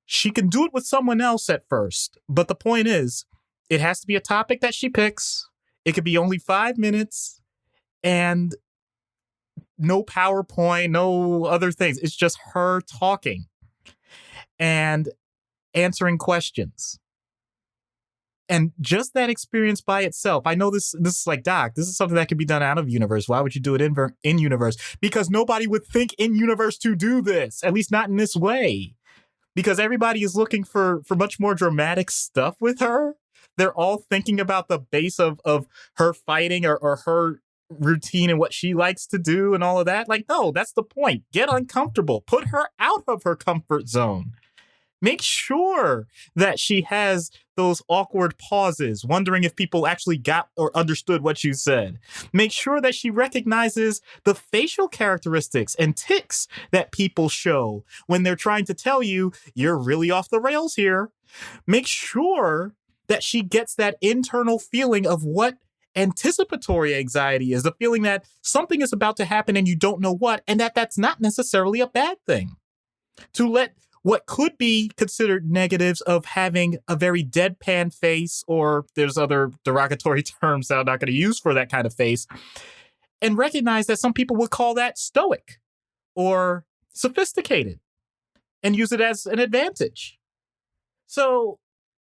She can do it with someone else at first, but the point is, it has to be a topic that she picks. It could be only 5 minutes, and no PowerPoint, no other things. It's just her talking and answering questions. And just that experience by itself, I know this is like, Doc, this is something that can be done out of universe. Why would you do it in universe? Because nobody would think in universe to do this, at least not in this way. Because everybody is looking for much more dramatic stuff with her. They're all thinking about the base of her fighting or her routine and what she likes to do and all of that. Like, no, that's the point. Get uncomfortable. Put her out of her comfort zone. Make sure that she has those awkward pauses, wondering if people actually got or understood what you said. Make sure that she recognizes the facial characteristics and tics that people show when they're trying to tell you you're really off the rails here. Make sure that she gets that internal feeling of what anticipatory anxiety is, the feeling that something is about to happen and you don't know what, and that's not necessarily a bad thing. To let what could be considered negatives of having a very deadpan face, or there's other derogatory terms that I'm not going to use for that kind of face, and recognize that some people would call that stoic or sophisticated and use it as an advantage. So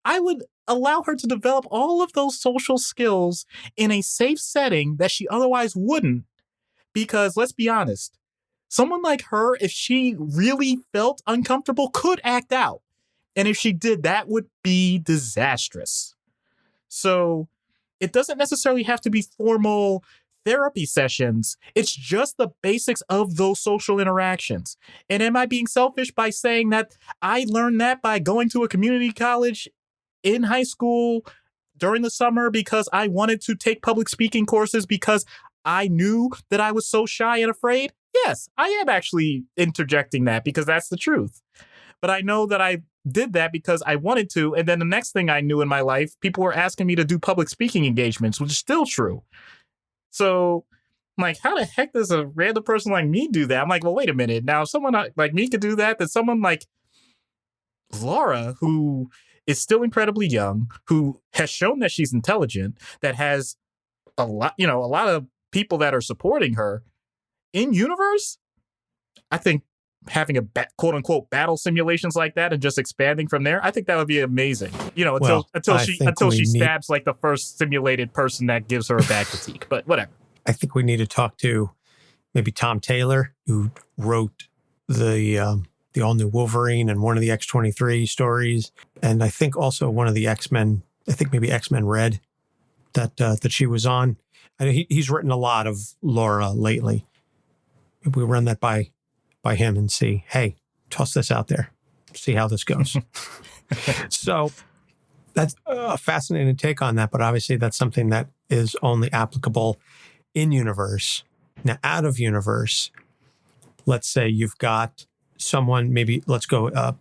I would allow her to develop all of those social skills in a safe setting that she otherwise wouldn't, because let's be honest, someone like her, if she really felt uncomfortable, could act out. And if she did, that would be disastrous. So it doesn't necessarily have to be formal therapy sessions. It's just the basics of those social interactions. And am I being selfish by saying that I learned that by going to a community college in high school during the summer because I wanted to take public speaking courses because I knew that I was so shy and afraid? Yes, I am actually interjecting that because that's the truth. But I know that I did that because I wanted to. And then the next thing I knew in my life, people were asking me to do public speaking engagements, which is still true. So I'm like, how the heck does a random person like me do that? I'm like, well, wait a minute. Now, if someone like me could do that, then someone like Laura, who is still incredibly young, who has shown that she's intelligent, that has a lot of people that are supporting her in universe, I think having a quote unquote battle simulations like that and just expanding from there, I think that would be amazing. Until she stabs like the first simulated person that gives her a bad critique. But whatever. I think we need to talk to maybe Tom Taylor, who wrote the all new Wolverine and one of the X-23 stories, and I think also one of the X-Men. I think maybe X-Men Red that she was on. And he's written a lot of Laura lately. Maybe we run that by him and see, hey, toss this out there, see how this goes. So that's a fascinating take on that, but obviously that's something that is only applicable in universe. Now, out of universe, let's say you've got someone, maybe let's go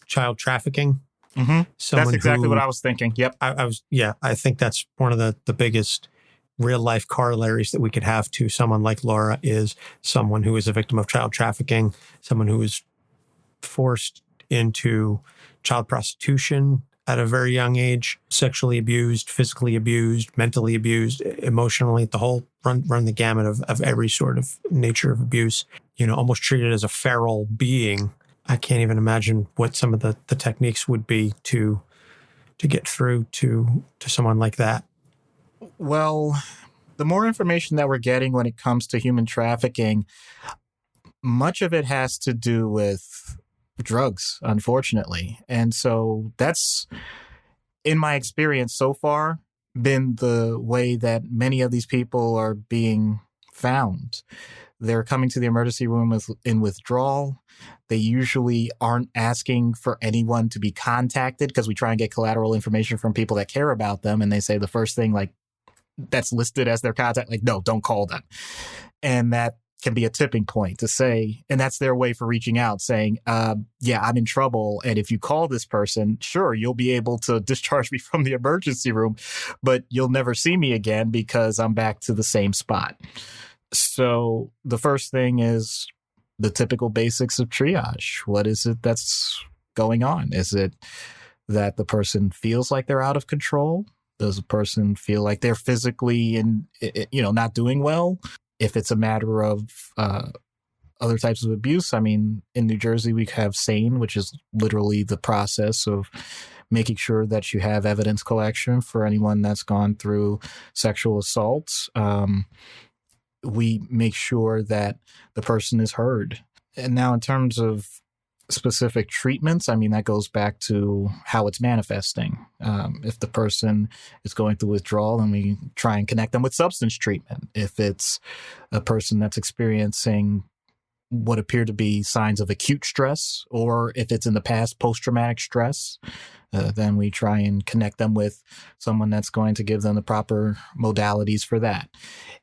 child trafficking. Mm-hmm. That's exactly what I was thinking. Yep. I think that's one of the biggest real life corollaries that we could have to someone like Laura is someone who is a victim of child trafficking, someone who is forced into child prostitution at a very young age, sexually abused, physically abused, mentally abused, emotionally, the whole run the gamut of every sort of nature of abuse, almost treated as a feral being. I can't even imagine what some of the techniques would be to get through to someone like that. Well, the more information that we're getting when it comes to human trafficking, much of it has to do with drugs, unfortunately. And so that's, in my experience so far, been the way that many of these people are being found. They're coming to the emergency room in withdrawal. They usually aren't asking for anyone to be contacted because we try and get collateral information from people that care about them. And they say the first thing like that's listed as their contact, like, no, don't call them. And that can be a tipping point to say, and that's their way for reaching out, saying, yeah, I'm in trouble. And if you call this person, sure, you'll be able to discharge me from the emergency room, but you'll never see me again because I'm back to the same spot. So the first thing is the typical basics of triage. What is it that's going on? Is it that the person feels like they're out of control? Does a person feel like they're physically and, not doing well? If it's a matter of other types of abuse, I mean, in New Jersey, we have SANE, which is literally the process of making sure that you have evidence collection for anyone that's gone through sexual assaults. We make sure that the person is heard. And now in terms of specific treatments, I mean, that goes back to how it's manifesting. If the person is going through withdrawal, then we try and connect them with substance treatment. If it's a person that's experiencing what appear to be signs of acute stress, or if it's in the past post-traumatic stress, then we try and connect them with someone that's going to give them the proper modalities for that.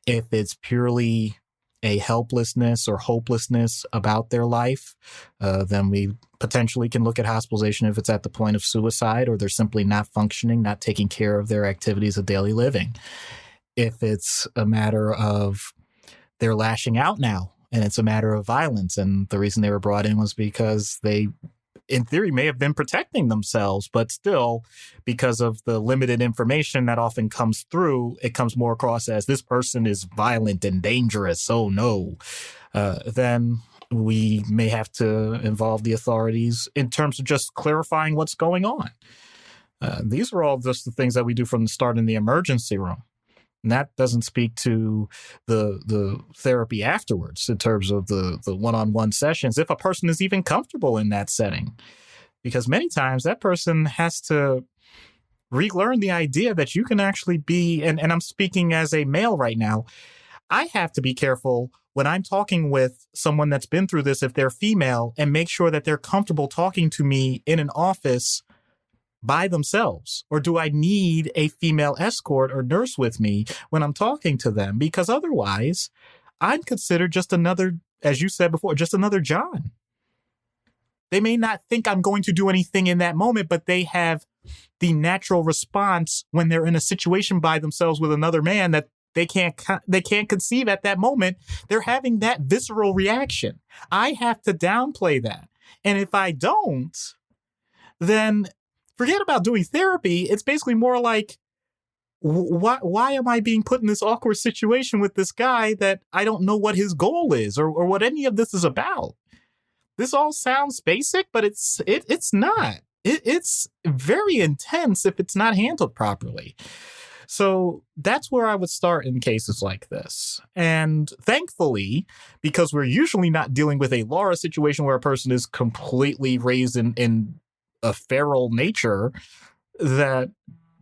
If it's purely a helplessness or hopelessness about their life, then we potentially can look at hospitalization if it's at the point of suicide or they're simply not functioning, not taking care of their activities of daily living. If it's a matter of they're lashing out now and it's a matter of violence. And the reason they were brought in was because they, in theory, may have been protecting themselves, but still, because of the limited information that often comes through, it comes more across as this person is violent and dangerous. Oh no. Then we may have to involve the authorities in terms of just clarifying what's going on. These are all just the things that we do from the start in the emergency room. And that doesn't speak to the therapy afterwards in terms of the one-on-one sessions, if a person is even comfortable in that setting. Because many times that person has to relearn the idea that you can actually be, and I'm speaking as a male right now, I have to be careful when I'm talking with someone that's been through this, if they're female, and make sure that they're comfortable talking to me in an office by themselves? Or do I need a female escort or nurse with me when I'm talking to them? Because otherwise, I'm considered just another, as you said before, just another John. They may not think I'm going to do anything in that moment, but they have the natural response when they're in a situation by themselves with another man that they can't conceive at that moment. They're having that visceral reaction. I have to downplay that. And if I don't, then forget about doing therapy. It's basically more like, why am I being put in this awkward situation with this guy that I don't know what his goal is or what any of this is about? This all sounds basic, but it's not. It's very intense if it's not handled properly. So that's where I would start in cases like this. And thankfully, because we're usually not dealing with a LAURA situation where a person is completely raised in a feral nature, that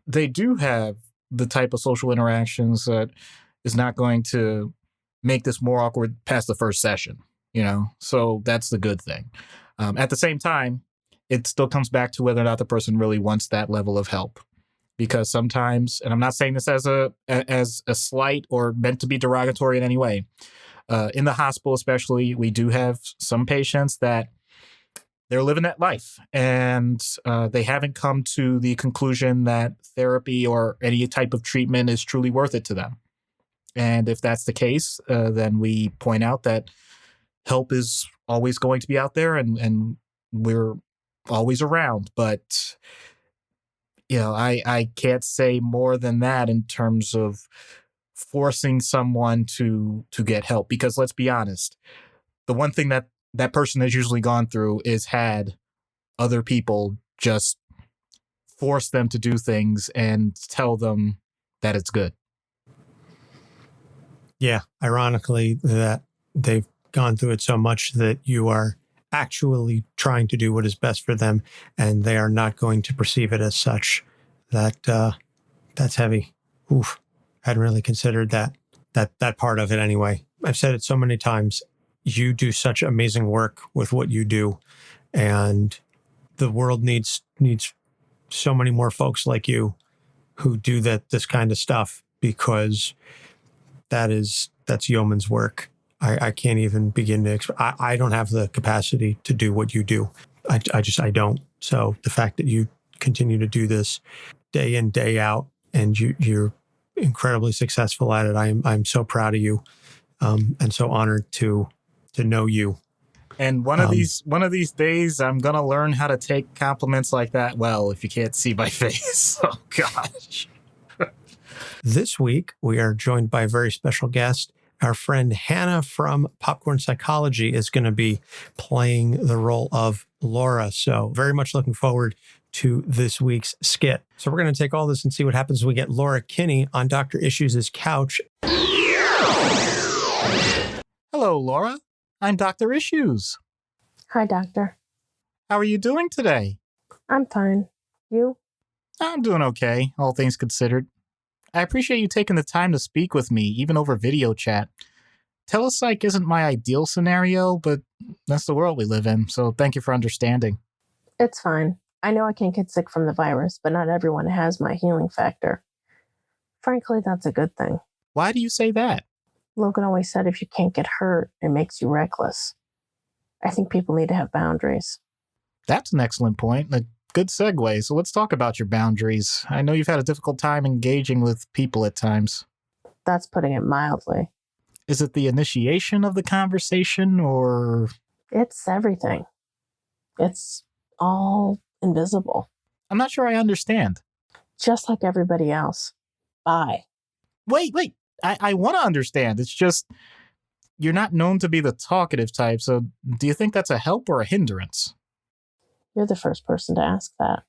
they do have the type of social interactions that is not going to make this more awkward past the first session, So that's the good thing. At the same time, it still comes back to whether or not the person really wants that level of help. Because sometimes, and I'm not saying this as a slight or meant to be derogatory in any way, in the hospital especially, we do have some patients that they're living that life and they haven't come to the conclusion that therapy or any type of treatment is truly worth it to them. And if that's the case, then we point out that help is always going to be out there and we're always around. But, I can't say more than that in terms of forcing someone to get help. Because let's be honest, the one thing that person has usually gone through is had other people just force them to do things and tell them that it's good. Yeah, ironically, that they've gone through it so much that you are actually trying to do what is best for them, and they are not going to perceive it as such. That's heavy. Oof, hadn't really considered that part of it anyway. I've said it so many times. You do such amazing work with what you do, and the world needs so many more folks like you who do this kind of stuff, because that's yeoman's work. I can't even begin to I don't have the capacity to do what you do. I don't. So the fact that you continue to do this day in, day out, and you're incredibly successful at it, I'm so proud of you, and so honored to know you. And one of these days, I'm gonna learn how to take compliments like that well, if you can't see my face. Oh gosh. This week we are joined by a very special guest. Our friend Hannah from Popcorn Psychology is going to be playing the role of Laura. So very much looking forward to this week's skit. So we're going to take all this and see what happens when we get Laura Kinney on Dr. Issues' couch. Hello, Laura. I'm Dr. Issues. Hi, doctor. How are you doing today? I'm fine. You? I'm doing okay, all things considered. I appreciate you taking the time to speak with me, even over video chat. Telepsych isn't my ideal scenario, but that's the world we live in, so thank you for understanding. It's fine. I know I can't get sick from the virus, but not everyone has my healing factor. Frankly, that's a good thing. Why do you say that? Logan always said if you can't get hurt, it makes you reckless. I think people need to have boundaries. That's an excellent point. A good segue. So let's talk about your boundaries. I know you've had a difficult time engaging with people at times. That's putting it mildly. Is it the initiation of the conversation, or... It's everything. It's all invisible. I'm not sure I understand. Just like everybody else. Bye. Wait. I want to understand. It's just, you're not known to be the talkative type, so do you think that's a help or a hindrance? You're the first person to ask that.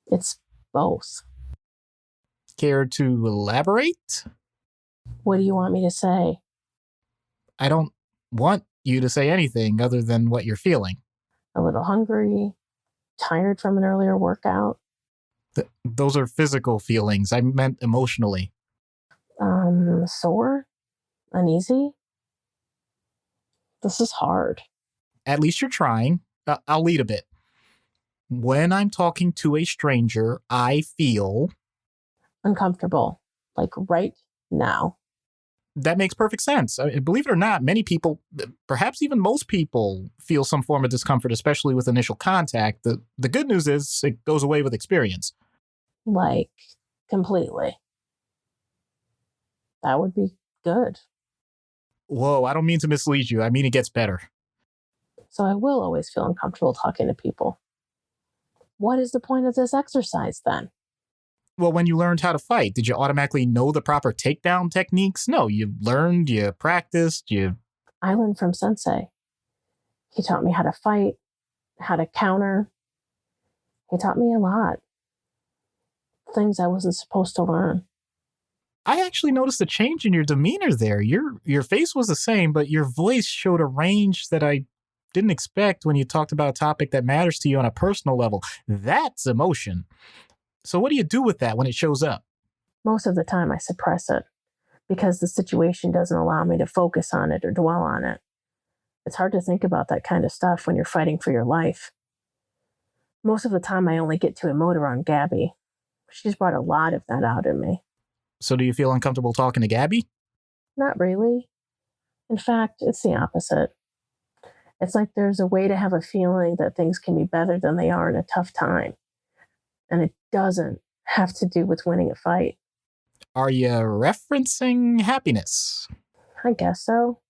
It's both. Care to elaborate? What do you want me to say? I don't want you to say anything other than what you're feeling. A little hungry, tired from an earlier workout. Those are physical feelings. I meant emotionally. Sore? Uneasy? This is hard. At least you're trying. I'll lead a bit. When I'm talking to a stranger, I feel... uncomfortable. Like right now. That makes perfect sense. I mean, believe it or not, many people, perhaps even most people, feel some form of discomfort, especially with initial contact. The good news is it goes away with experience. Like, completely. That would be good. Whoa, I don't mean to mislead you. I mean it gets better. So I will always feel uncomfortable talking to people. What is the point of this exercise then? Well, when you learned how to fight, did you automatically know the proper takedown techniques? No, you learned, you practiced, I learned from sensei. He taught me how to fight, how to counter. He taught me a lot. Things I wasn't supposed to learn. I actually noticed a change in your demeanor there. Your face was the same, but your voice showed a range that I didn't expect when you talked about a topic that matters to you on a personal level. That's emotion. So what do you do with that when it shows up? Most of the time I suppress it because the situation doesn't allow me to focus on it or dwell on it. It's hard to think about that kind of stuff when you're fighting for your life. Most of the time I only get to emote around Gabby. She's brought a lot of that out in me. So do you feel uncomfortable talking to Gabby? Not really. In fact, it's the opposite. It's like there's a way to have a feeling that things can be better than they are in a tough time. And it doesn't have to do with winning a fight. Are you referencing happiness? I guess so.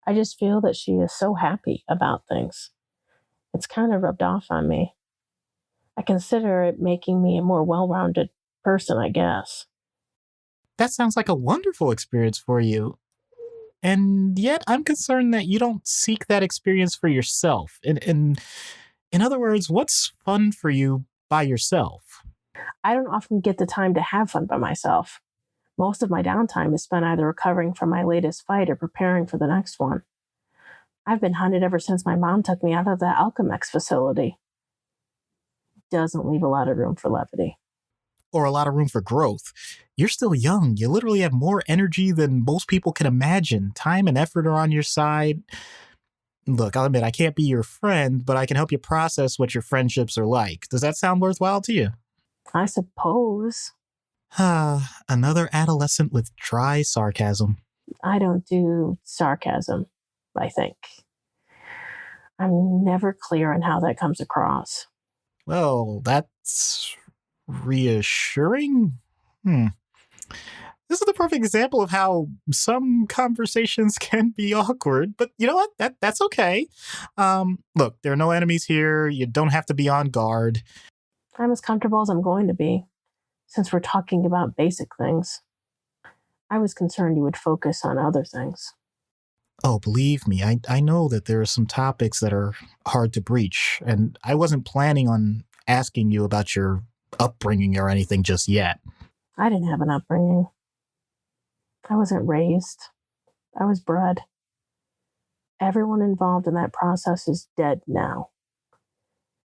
I just feel that she is so happy about things. It's kind of rubbed off on me. I consider it making me a more well-rounded person, I guess. That sounds like a wonderful experience for you. And yet I'm concerned that you don't seek that experience for yourself. In other words, what's fun for you by yourself? I don't often get the time to have fun by myself. Most of my downtime is spent either recovering from my latest fight or preparing for the next one. I've been hunted ever since my mom took me out of the Alchemex facility. Doesn't leave a lot of room for levity. Or a lot of room for growth. You're still young. You literally have more energy than most people can imagine. Time and effort are on your side. Look, I'll admit I can't be your friend, but I can help you process what your friendships are like. Does that sound worthwhile to you? I suppose. Another adolescent with dry sarcasm. I don't do sarcasm, I think. I'm never clear on how that comes across. Well, that's reassuring. This is the perfect example of how some conversations can be awkward, but you know what? That's okay. Look, there are no enemies here. You don't have to be on guard. I'm as comfortable as I'm going to be, since we're talking about basic things. I was concerned you would focus on other things. Oh, believe me, I know that there are some topics that are hard to breach, and I wasn't planning on asking you about your upbringing or anything just yet. I didn't have an upbringing. I wasn't raised. I was bred. Everyone involved in that process is dead now.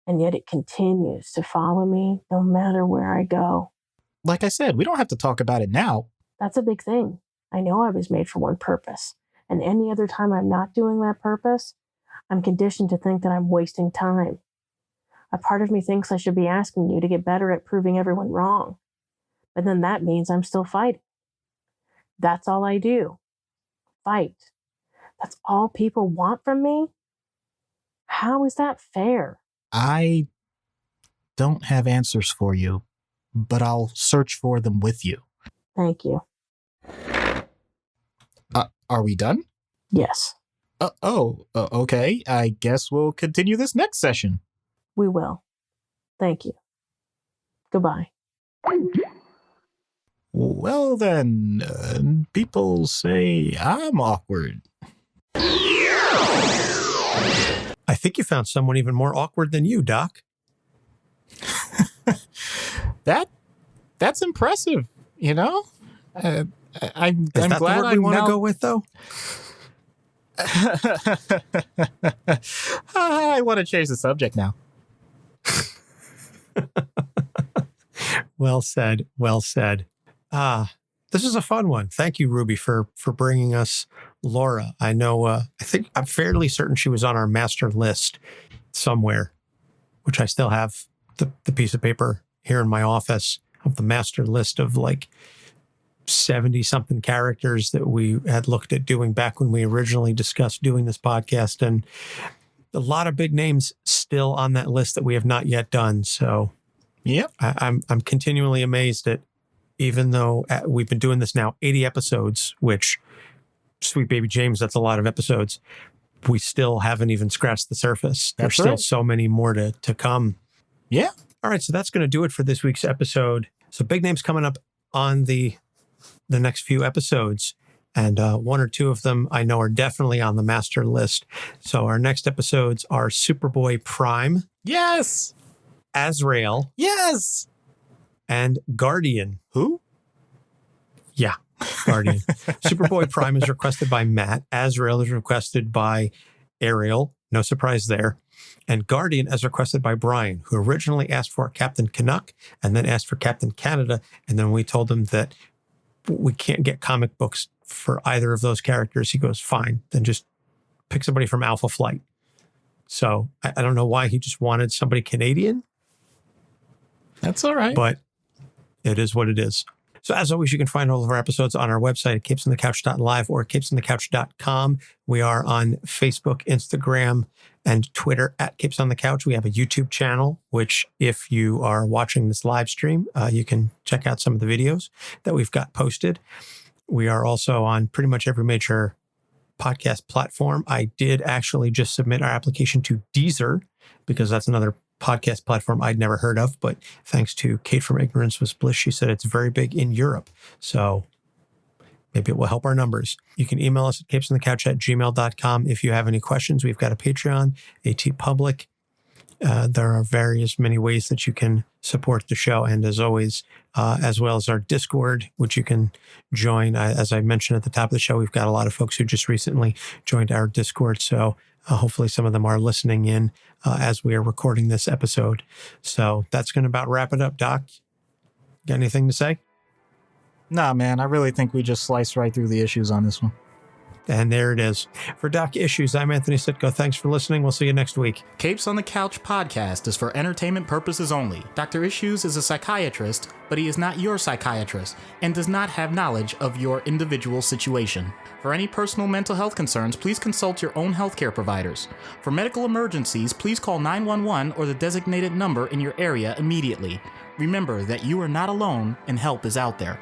And yet it continues to follow me no matter where I go. Like I said, we don't have to talk about it now. That's a big thing. I know I was made for one purpose. And any other time I'm not doing that purpose, I'm conditioned to think that I'm wasting time. A part of me thinks I should be asking you to get better at proving everyone wrong. But then that means I'm still fighting. That's all I do. Fight. That's all people want from me? How is that fair? I don't have answers for you, but I'll search for them with you. Thank you. Are we done? Yes, Okay. I guess we'll continue this next session. we will. Thank you. Goodbye. Well then, people say I'm awkward. I think you found someone even more awkward than you, Doc. That's impressive, you know? I'm Is that glad the word we want to go with, though? I want to change the subject now. Well said. Well said. This is a fun one. Thank you, Ruby, for bringing us Laura. I know, I'm fairly certain she was on our master list somewhere, which I still have the piece of paper here in my office of the master list of like 70 something characters that we had looked at doing back when we originally discussed doing this podcast. And a lot of big names still on that list that we have not yet done. So Yep. I'm continually amazed at, even though we've been doing this now 80 episodes, which, sweet baby James, that's a lot of episodes. We still haven't even scratched the surface. There's still so many more to come. Yeah. All right. So that's going to do it for this week's episode. So big names coming up on the next few episodes. And one or two of them I know are definitely on the master list. So our next episodes are Superboy Prime. Yes. Azrael. Yes. And Guardian. Who? Yeah, Guardian. Superboy Prime is requested by Matt. Azrael is requested by Ariel. No surprise there. And Guardian is requested by Brian, who originally asked for Captain Canuck and then asked for Captain Canada. And then we told him that we can't get comic books for either of those characters. He goes, fine, then just pick somebody from Alpha Flight. So I don't know why he just wanted somebody Canadian. That's all right. But it is what it is. So as always, you can find all of our episodes on our website at capesonthecouch.live or capesonthecouch.com. We are on Facebook, Instagram, and Twitter at Capes on the Couch. We have a YouTube channel, which if you are watching this live stream, you can check out some of the videos that we've got posted. We are also on pretty much every major podcast platform. I did actually just submit our application to Deezer because that's another podcast platform I'd never heard of, but thanks to Kate from Ignorance Was Bliss, she said it's very big in Europe. So maybe it will help our numbers. You can email us at capesonthecouch@gmail.com if you have any questions. We've got a Patreon, a TeePublic. There are many ways that you can support the show. And as always, as well as our Discord, which you can join. As I mentioned at the top of the show, we've got a lot of folks who just recently joined our Discord. So hopefully some of them are listening in as we are recording this episode. So that's going to about wrap it up. Doc, got anything to say? Nah, man, I really think we just sliced right through the issues on this one. And there it is. For Doc Issues, I'm Anthony Sitko. Thanks for listening. We'll see you next week. Capes on the Couch podcast is for entertainment purposes only. Dr. Issues is a psychiatrist, but he is not your psychiatrist and does not have knowledge of your individual situation. For any personal mental health concerns, please consult your own healthcare providers. For medical emergencies, please call 911 or the designated number in your area immediately. Remember that you are not alone and help is out there.